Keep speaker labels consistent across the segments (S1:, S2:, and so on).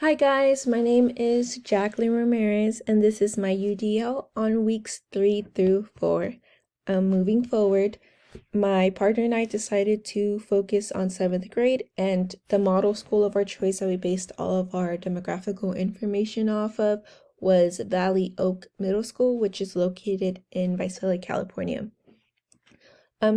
S1: Hi guys, my name is Jaqueline Ramirez and this is my UDL on weeks 3 through 4. Moving forward, my partner and I decided to focus on 7th grade and the model school of our choice that we based all of our demographical information off of was Valley Oak Middle School, which is located in Visalia, California.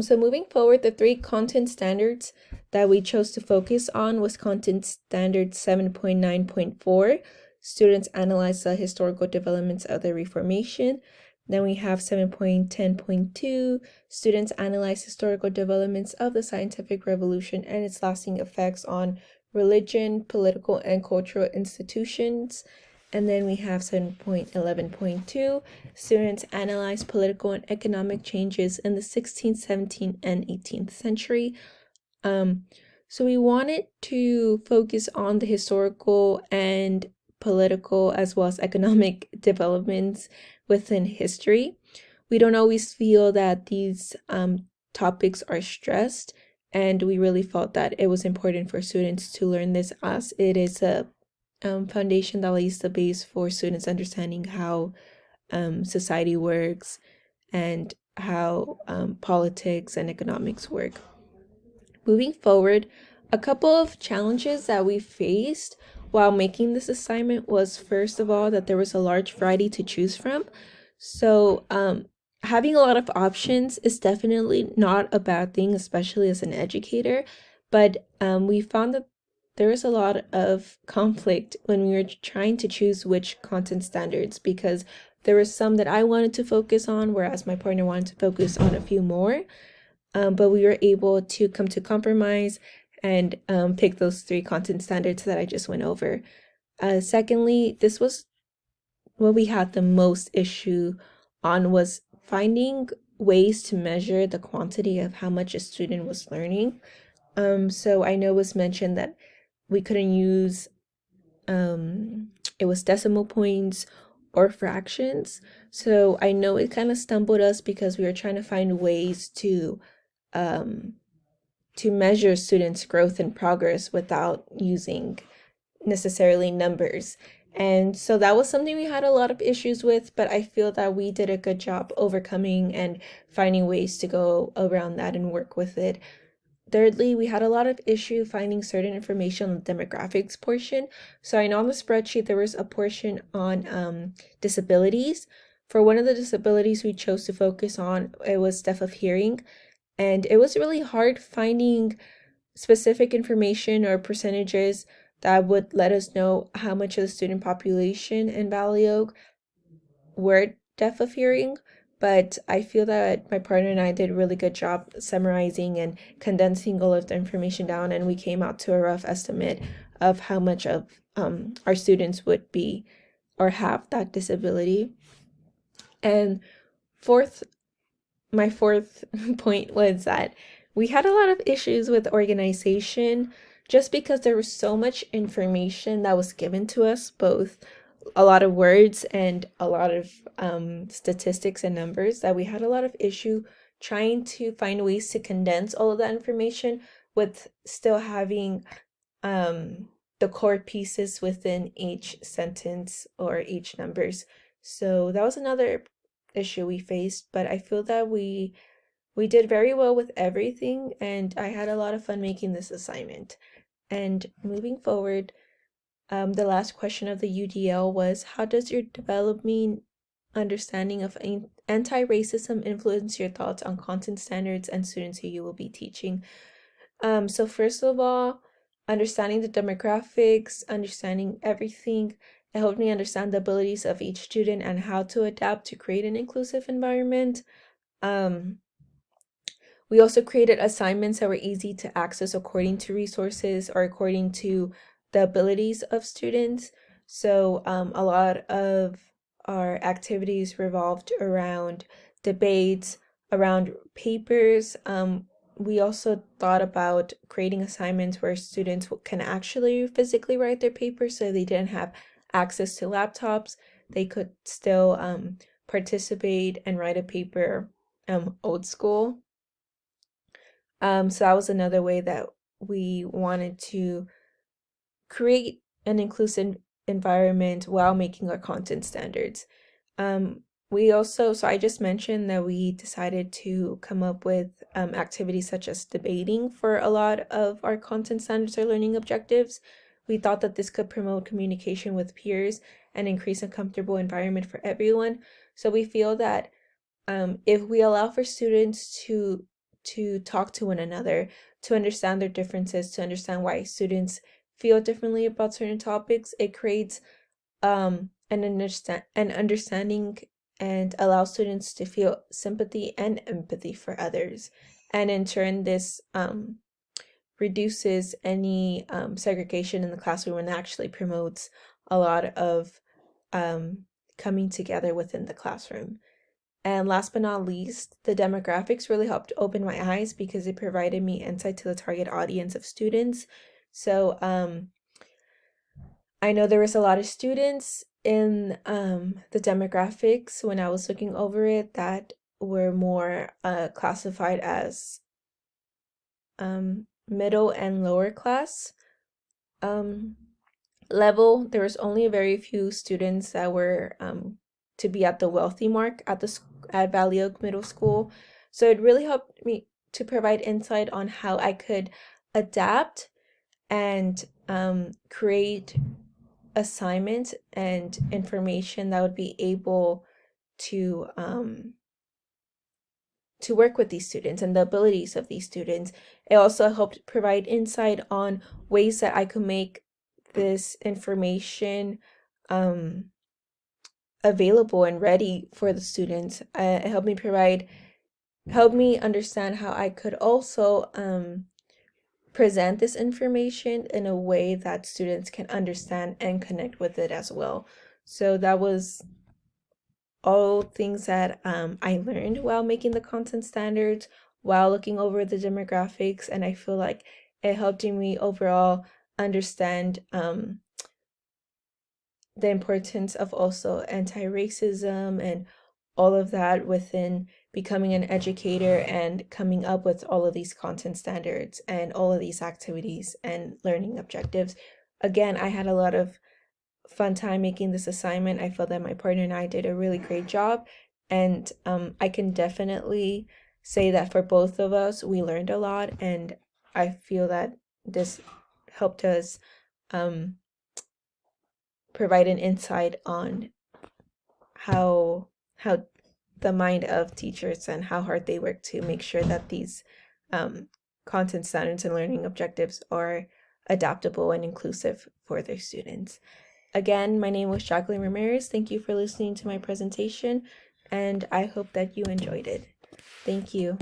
S1: So moving forward, the 3 content standards that we chose to focus on was content standard 7.9.4. Students analyze the historical developments of the Reformation. Then we have 7.10.2. Students analyze historical developments of the scientific revolution and its lasting effects on religion, political, and cultural institutions. And then we have 7.11.2, students analyze political and economic changes in the 16th, 17th, and 18th century. So we wanted to focus on the historical and political as well as economic developments within history. We don't always feel that these topics are stressed, and we really felt that it was important for students to learn this as it is a foundation that lays the base for students understanding how society works and how politics and economics work. Moving forward, a couple of challenges that we faced while making this assignment was, first of all, that there was a large variety to choose from. So having a lot of options is definitely not a bad thing, especially as an educator, but we found that there was a lot of conflict when we were trying to choose which content standards, because there were some that I wanted to focus on, whereas my partner wanted to focus on a few more. But we were able to come to compromise and pick those 3 content standards that I just went over. Secondly, this was what we had the most issue on, was finding ways to measure the quantity of how much a student was learning. So I know it was mentioned that we couldn't use it was decimal points or fractions. So I know it kind of stumbled us because we were trying to find ways to measure students' growth and progress without using necessarily numbers. And so that was something we had a lot of issues with, but I feel that we did a good job overcoming and finding ways to go around that and work with it. Thirdly, we had a lot of issue finding certain information on the demographics portion. So I know on the spreadsheet there was a portion on disabilities. For one of the disabilities we chose to focus on, it was deaf of hearing. And it was really hard finding specific information or percentages that would let us know how much of the student population in Valley Oak were deaf of hearing. But I feel that my partner and I did a really good job summarizing and condensing all of the information down, and we came out to a rough estimate of how much of our students would be or have that disability. And my fourth point was that we had a lot of issues with organization just because there was so much information that was given to us, both a lot of words and a lot of statistics and numbers, that we had a lot of issue trying to find ways to condense all of that information with still having the core pieces within each sentence or each numbers. So that was another issue we faced, but I feel that we did very well with everything, and I had a lot of fun making this assignment. And moving forward, the last question of the UDL was, how does your developing understanding of anti-racism influence your thoughts on content standards and students who you will be teaching? So first of all, understanding the demographics, understanding everything, it helped me understand the abilities of each student and how to adapt to create an inclusive environment. We also created assignments that were easy to access according to resources or according to the abilities of students. So a lot of our activities revolved around debates, around papers. We also thought about creating assignments where students can actually physically write their papers, so they didn't have access to laptops. They could still participate and write a paper old school. So that was another way that we wanted to create an inclusive environment while making our content standards. We also, so I just mentioned that we decided to come up with activities such as debating for a lot of our content standards or learning objectives. We thought that this could promote communication with peers and increase a comfortable environment for everyone. So we feel that if we allow for students to talk to one another, to understand their differences, to understand why students feel differently about certain topics, it creates an understanding and allows students to feel sympathy and empathy for others. And in turn, this reduces any segregation in the classroom and actually promotes a lot of coming together within the classroom. And last but not least, the demographics really helped open my eyes because it provided me insight to the target audience of students. So I know there was a lot of students in the demographics when I was looking over it that were more classified as middle and lower class level. There was only very few students that were to be at the wealthy mark at Valley Oak Middle School. So it really helped me to provide insight on how I could adapt and create assignments and information that would be able to work with these students and the abilities of these students. It also helped provide insight on ways that I could make this information available and ready for the students. It helped me understand how I could also present this information in a way that students can understand and connect with it as well. So that was all things that I learned while making the content standards, while looking over the demographics, and I feel like it helped me overall understand the importance of also anti-racism and all of that within becoming an educator and coming up with all of these content standards and all of these activities and learning objectives. Again, I had a lot of fun time making this assignment. I feel that my partner and I did a really great job, and I can definitely say that for both of us, we learned a lot, and I feel that this helped us provide an insight on how the mind of teachers and how hard they work to make sure that these content standards and learning objectives are adaptable and inclusive for their students. Again, my name was Jaqueline Ramirez. Thank you for listening to my presentation, and I hope that you enjoyed it. Thank you.